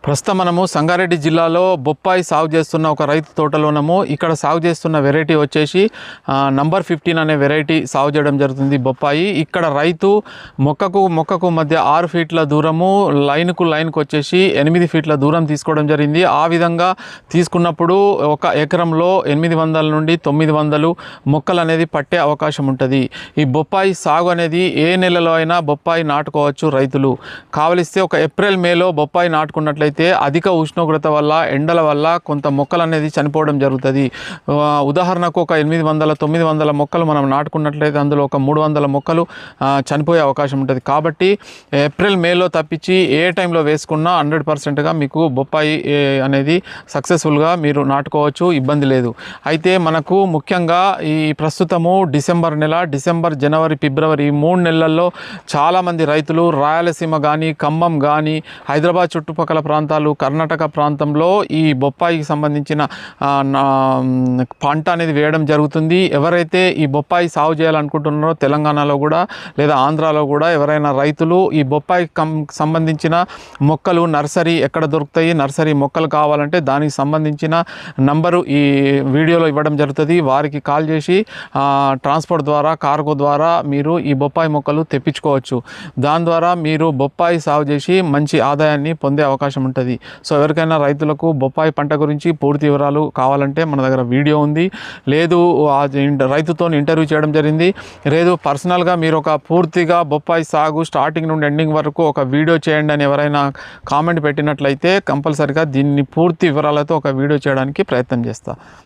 ప్రస్తుతం మనము సంగారెడ్డి జిల్లాలో బొప్పాయి సాగు చేస్తున్న ఒక రైతు తోటలో ఉన్నాము. ఇక్కడ సాగు చేస్తున్న వెరైటీ వచ్చేసి నంబర్ 15 అనే వెరైటీ సాగు చేయడం జరుగుతుంది బొప్పాయి. ఇక్కడ రైతు మొక్కకు మధ్య 6 ఫీట్ల దూరము, లైన్కు వచ్చేసి 8 ఫీట్ల దూరం తీసుకోవడం జరిగింది. ఆ విధంగా తీసుకున్నప్పుడు ఒక ఎకరంలో 800 నుండి 900 మొక్కలు అనేది పట్టే అవకాశం ఉంటుంది. ఈ బొప్పాయి సాగు అనేది ఏ నెలలో అయినా బొప్పాయి నాటుకోవచ్చు రైతులు. కావలిస్తే ఒక ఏప్రిల్ మేలో బొప్పాయి నాటుకున్నట్లయితే అధిక ఉష్ణోగ్రత వల్ల, ఎండల వల్ల కొంత మొక్కలు అనేది చనిపోవడం జరుగుతుంది. ఉదాహరణకు ఒక 800-900 మొక్కలు మనం నాటుకున్నట్లయితే అందులో ఒక 300 మొక్కలు చనిపోయే అవకాశం ఉంటుంది. కాబట్టి ఏప్రిల్ మేలో తప్పించి ఏ టైంలో వేసుకున్నా 100%గా మీకు బొప్పాయి అనేది సక్సెస్ఫుల్గా మీరు నాటుకోవచ్చు, ఇబ్బంది లేదు. అయితే మనకు ముఖ్యంగా ఈ ప్రస్తుతము డిసెంబర్ నెల, డిసెంబర్, జనవరి, ఫిబ్రవరి ఈ 3 నెలల్లో చాలామంది రైతులు రాయలసీమ కానీ, ఖమ్మం కానీ, హైదరాబాద్ చుట్టుపక్కల ప్రాంతాలు, కర్ణాటక ప్రాంతంలో ఈ బొప్పాయికి సంబంధించిన పంట అనేది వేయడం జరుగుతుంది. ఎవరైతే ఈ బొప్పాయి సాగు చేయాలనుకుంటున్నారో తెలంగాణలో కూడా లేదా ఆంధ్రాలో కూడా ఎవరైనా రైతులు ఈ బొప్పాయి సంబంధించిన మొక్కలు నర్సరీ ఎక్కడ దొరుకుతాయి, నర్సరీ మొక్కలు కావాలంటే దానికి సంబంధించిన నంబరు ఈ వీడియోలో ఇవ్వడం జరుగుతుంది. వారికి కాల్ చేసి ట్రాన్స్పోర్ట్ ద్వారా, కార్గో ద్వారా మీరు ఈ బొప్పాయి మొక్కలు తెప్పించుకోవచ్చు. దాని ద్వారా మీరు బొప్పాయి సాగు చేసి మంచి ఆదాయాన్ని పొందే అవకాశం ఉంటుంది. సో ఎవరికైనా రైతులకు బొప్పాయి పంట గురించి పూర్తి వివరాలు కావాలంటే మన దగ్గర వీడియో ఉంది. లేదు రైతుతో ఇంటర్వ్యూ చేయడం జరిగింది. లేదు పర్సనల్గా మీరు ఒక పూర్తిగా బొప్పాయి సాగు స్టార్టింగ్ నుండి ఎండింగ్ వరకు ఒక వీడియో చేయండి అని ఎవరైనా కామెంట్ పెట్టినట్లయితే కంపల్సరిగా దీన్ని పూర్తి వివరాలతో ఒక వీడియో చేయడానికి ప్రయత్నం చేస్తా.